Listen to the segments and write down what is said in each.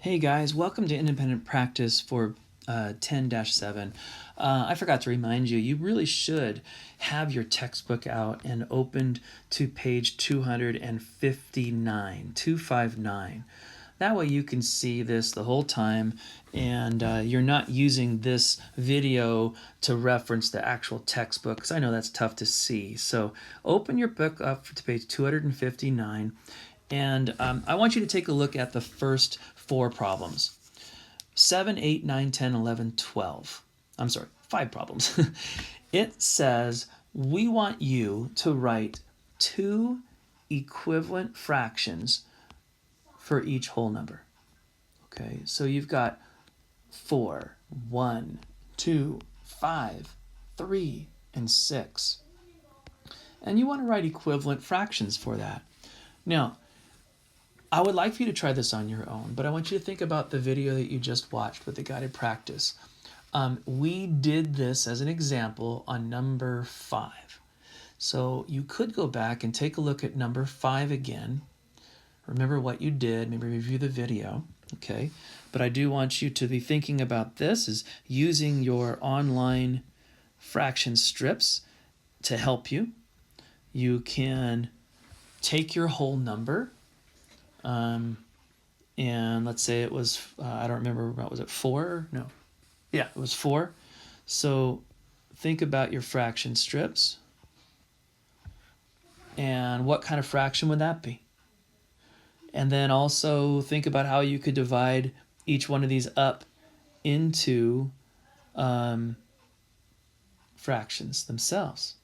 Hey guys, welcome to Independent Practice for 10-7. I forgot to remind you, you really should have your textbook out and opened to page 259. That way you can see this the whole time and you're not using this video to reference the actual textbook, because I know that's tough to see. So open your book up to page 259. And I want you to take a look at the first four problems. 7, 8, 9, 10, 11, 12. I'm sorry, 5 problems. It says we want you to write 2 equivalent fractions for each whole number. Okay, so you've got 4, 1, 2, 5, 3, and 6. And you want to write equivalent fractions for that. Now, I would like for you to try this on your own, but I want you to think about the video that you just watched with the guided practice. We did this as an example on number 5. So you could go back and take a look at number 5 again. Remember what you did, maybe review the video, okay? But I do want you to be thinking about this as using your online fraction strips to help you. You can take your whole number, and let's say it was, I don't remember, what was it, 4? No. Yeah, it was 4. So think about your fraction strips. And what kind of fraction would that be? And then also think about how you could divide each one of these up into fractions themselves.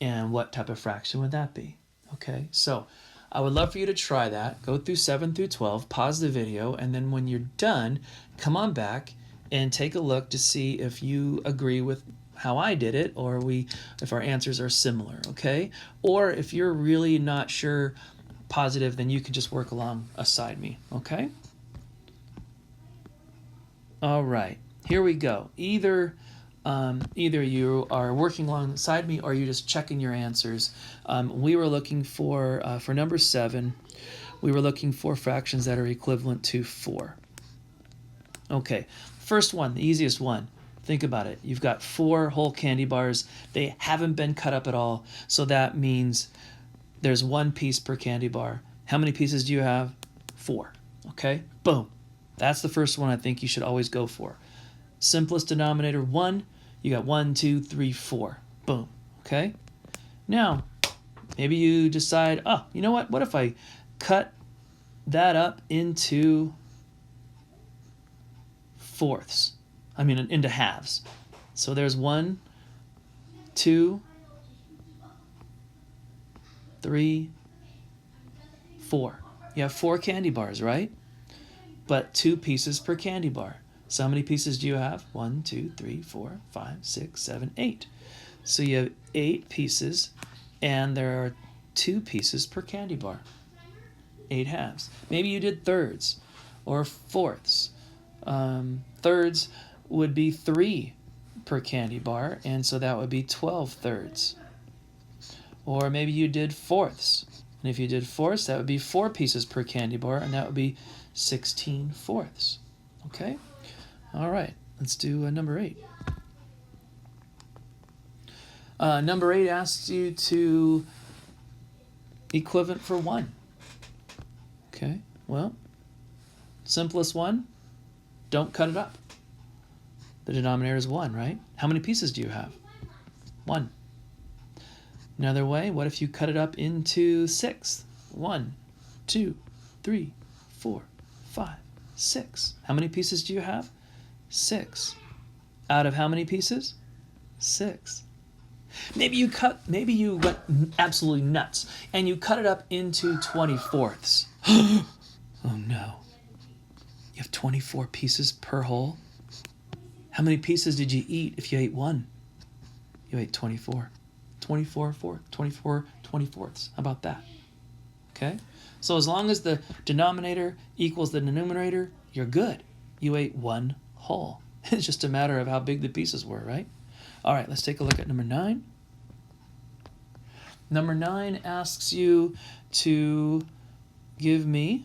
And what type of fraction would that be? Okay, so I would love for you to try that. Go through 7 through 12, pause the video, and then when you're done, come on back and take a look to see if you agree with how I did it, or if our answers are similar, okay? Or if you're really not sure, positive, then you can just work along aside me, okay? All right, here we go. Either you are working alongside me or you're just checking your answers. We were looking for number 7, we were looking for fractions that are equivalent to 4. Okay, first one, the easiest one. Think about it. You've got 4 whole candy bars. They haven't been cut up at all, so that means there's 1 piece per candy bar. How many pieces do you have? 4. Okay, boom. That's the first one I think you should always go for. Simplest denominator, 1. You got 1, 2, 3, 4. Boom. Okay? Now, maybe you decide, oh, you know what? What if I cut that up into fourths? I mean, into halves. So there's 1, 2, 3, 4. You have 4 candy bars, right? But 2 pieces per candy bar. So how many pieces do you have? 1, 2, 3, 4, 5, 6, 7, 8. So you have 8 pieces, and there are 2 pieces per candy bar. 8 halves. Maybe you did thirds or fourths. Thirds would be 3 per candy bar, and so that would be 12 thirds. Or maybe you did fourths. And if you did fourths, that would be 4 pieces per candy bar, and that would be 16 fourths. Okay? All right, let's do number 8. Number 8 asks you to equivalent for 1. Okay, well, simplest one, don't cut it up. The denominator is 1, right? How many pieces do you have? 1. Another way, what if you cut it up into 6? 1, 2, 3, 4, 5, 6. How many pieces do you have? 6. Out of how many pieces? 6. Maybe you went absolutely nuts and you cut it up into 24ths. Oh no. You have 24 pieces per whole? How many pieces did you eat if you ate 1? You ate 24. 24 24ths. How about that? Okay? So as long as the denominator equals the numerator, you're good. You ate 1 whole. It's just a matter of how big the pieces were, right? All right, let's take a look at number 9. Number 9 asks you to give me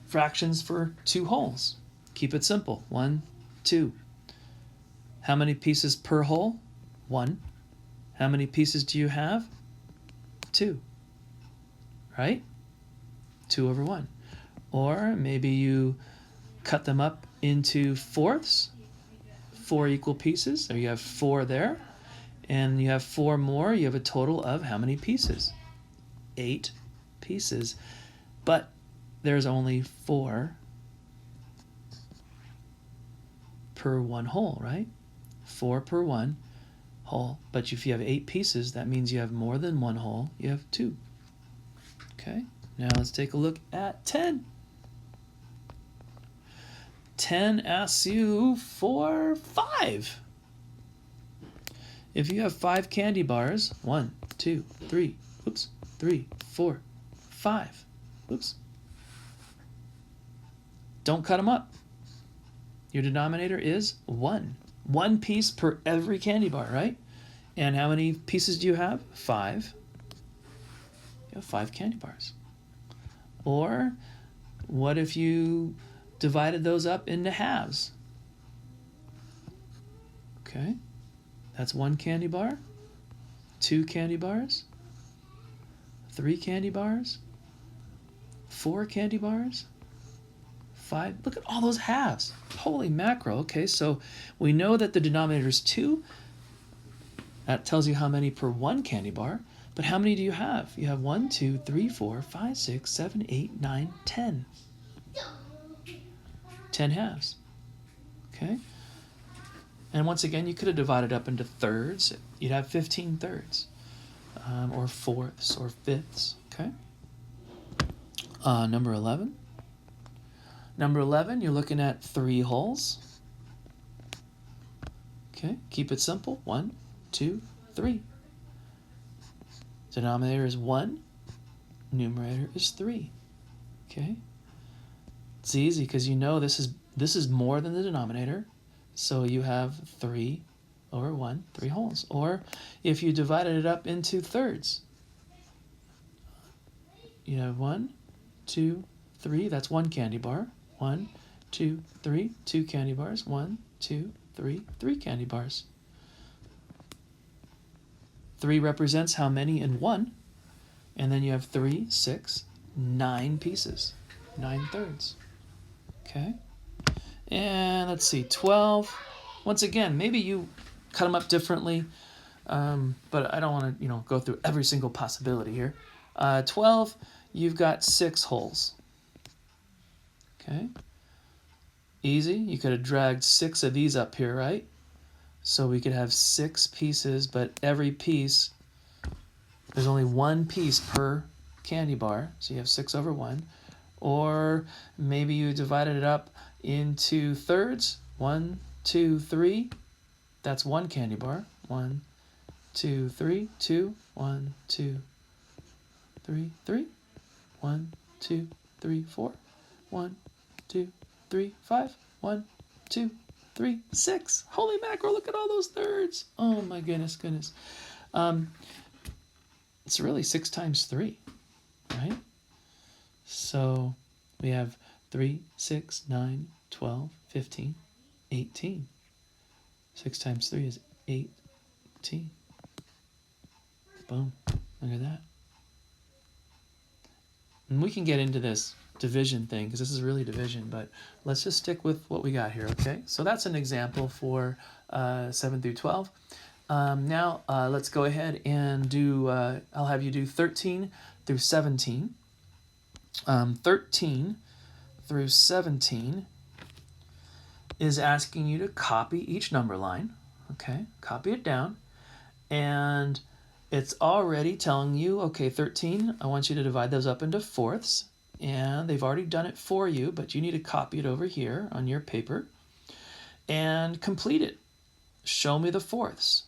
fractions for 2 wholes. Keep it simple. 1, 2. How many pieces per whole? 1. How many pieces do you have? 2. Right? 2 over 1. Or maybe you cut them up into fourths, 4 equal pieces. There you have 4 there. And you have 4 more. You have a total of how many pieces? 8 pieces. But there's only 4 per 1 whole, right? 4 per 1 whole. But if you have 8 pieces, that means you have more than 1 whole. You have 2. Okay, now let's take a look at 10. 10 asks you for 5. If you have 5 candy bars, 1, 2, 3, 3, 4, 5, don't cut them up. Your denominator is 1. 1 piece per every candy bar, right? And how many pieces do you have? 5. You have 5 candy bars. Or what if you divided those up into halves? Okay, that's 1 candy bar, 2 candy bars, 3 candy bars, 4 candy bars, 5. Look at all those halves. Holy mackerel. Okay, so we know that the denominator is 2. That tells you how many per 1 candy bar. But how many do you have? You have 1, 2, 3, 4, 5, 6, 7, 8, 9, 10. 10 halves. Okay? And once again, you could have divided up into thirds. You'd have 15 thirds. Or fourths or fifths. Okay? Number 11. Number 11, you're looking at 3 wholes. Okay? Keep it simple. 1, 2, 3. Denominator is 1. Numerator is 3. Okay? It's easy because you know this is more than the denominator. So you have 3 over 1, 3 wholes. Or if you divided it up into thirds, you have 1, 2, 3. That's 1 candy bar. 1, 2, 3. 2 candy bars. 1, 2, 3. 3 candy bars. 3 represents how many in 1? And then you have 3, 6, 9 pieces. 9 thirds. Okay? And let's see, 12. Once again, maybe you cut them up differently, but I don't want to, go through every single possibility here. 12, you've got 6 wholes. Okay? Easy. You could have dragged 6 of these up here, right? So we could have 6 pieces, but every piece, there's only 1 piece per candy bar, so you have 6 over 1. Or maybe you divided it up into thirds. 1, 2, 3. That's 1 candy bar. 1, 2, 3. 2. 1, 2, 3, 3. 1, 2, 3, 4. 1, 2, 3, 5. 1, 2, 3, 6. Holy mackerel, look at all those thirds. Oh my goodness. It's really 6 times 3, right? So we have 3, 6, 9, 12, 15, 18. 6 times 3 is 18. Boom. Look at that. And we can get into this division thing because this is really division, but let's just stick with what we got here, okay? So that's an example for 7 through 12. Now let's go ahead and do, I'll have you do 13 through 17. 13 through 17 is asking you to copy each number line, okay? Copy it down, and it's already telling you, okay, 13, I want you to divide those up into fourths, and they've already done it for you, but you need to copy it over here on your paper and complete it. Show me the fourths.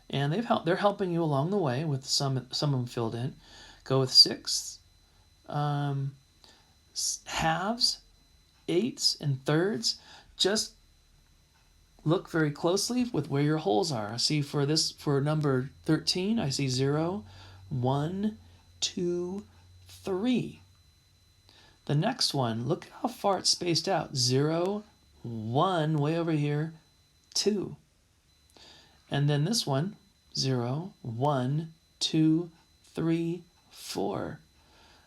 And they're helping you along the way with some of them filled in. Go with sixths, halves, eighths, and thirds. Just look very closely with where your holes are. I see for number 13, I see 0, 1, 2, 3. The next one, look how far it's spaced out. 0, 1, way over here, 2. And then this one, 0, 1, 2, 3, 4.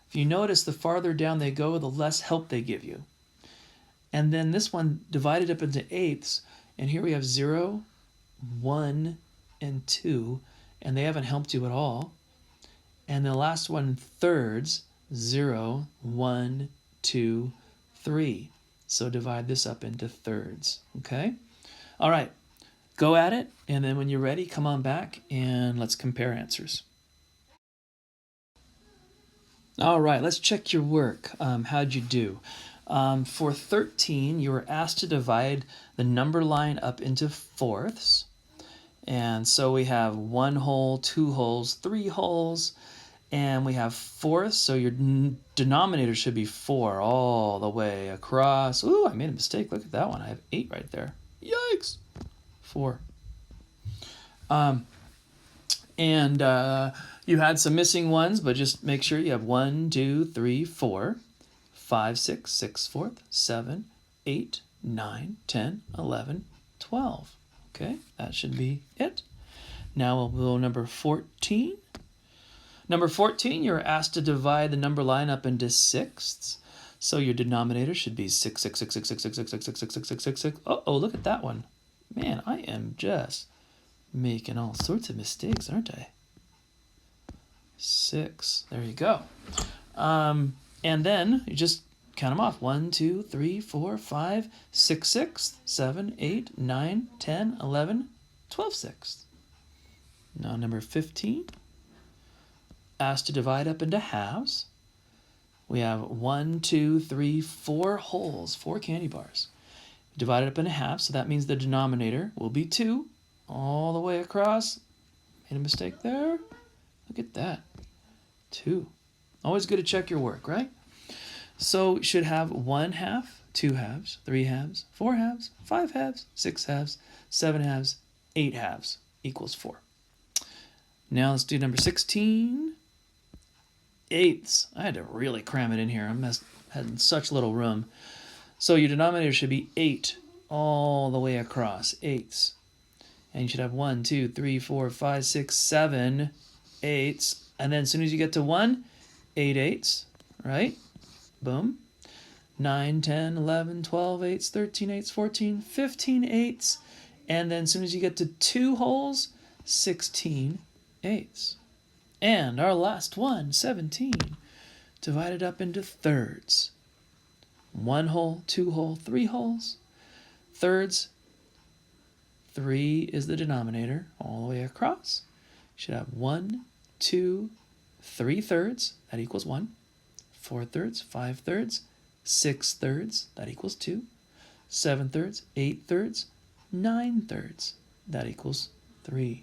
If you notice, the farther down they go, the less help they give you. And then this one divided up into eighths, and here we have 0, 1, and 2, and they haven't helped you at all. And the last one, thirds, 0, 1, 2, 3. So divide this up into thirds, okay? All right, go at it, and then when you're ready, come on back and let's compare answers. All right, let's check your work. How'd you do? For 13, you were asked to divide the number line up into fourths. And so we have 1 whole, 2 wholes, 3 wholes, and we have fourths, so your denominator should be 4 all the way across. Ooh, I made a mistake. Look at that one. I have 8 right there. Yikes. 4. You had some missing ones, but just make sure you have 1, 2, 3, 4, 5, 6, 6 fourths, 7, 8, 9, 10, 11, 12. Okay, that should be it. Now we'll go number 14. Number 14, you're asked to divide the number line up into sixths. So your denominator should be 6, 6, 6, 6, 6, 6, 6, 6, 6, 6, 6, 6, 6, 6. Uh-oh, look at that one. Man, I am just making all sorts of mistakes, aren't I? 6. There you go. And then you just count them off. 1, 2, 3, 4, 5, 6 sixths, 7, 8, 9, 10, 11, 12 sixths. Now number 15. Asked to divide up into halves. We have 1, 2, 3, 4 wholes, 4 candy bars. Divide it up into halves, so that means the denominator will be 2 all the way across. Made a mistake there. Look at that. 2. Always good to check your work, right? So you should have 1 half, 2 halves, 3 halves, 4 halves, 5 halves, 6 halves, 7 halves, 8 halves equals 4. Now let's do number 16. Eighths. I had to really cram it in here. I had such little room. So your denominator should be 8 all the way across. Eighths. And you should have 1, 2, 3, 4, 5, 6, 7 eighths. And then as soon as you get to 1, 8 eighths, right? Boom. 9, 10, 11, 12 eighths, 13 eighths, 14, 15 eighths. And then as soon as you get to 2 wholes, 16 eighths. And our last one, 17, divided up into thirds. 1 whole, 2 whole, 3 wholes. Thirds, 3 is the denominator all the way across. You should have 1, 2, 3 thirds, that equals 1. 4 thirds, 5 thirds, 6 thirds, that equals 2. 7 thirds, 8 thirds, 9 thirds, that equals 3.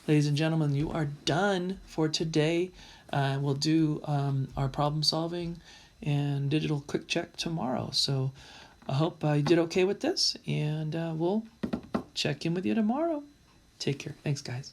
Ladies and gentlemen, you are done for today. We'll do our problem solving and digital quick check tomorrow. So I hope you did okay with this, and we'll check in with you tomorrow. Take care. Thanks, guys.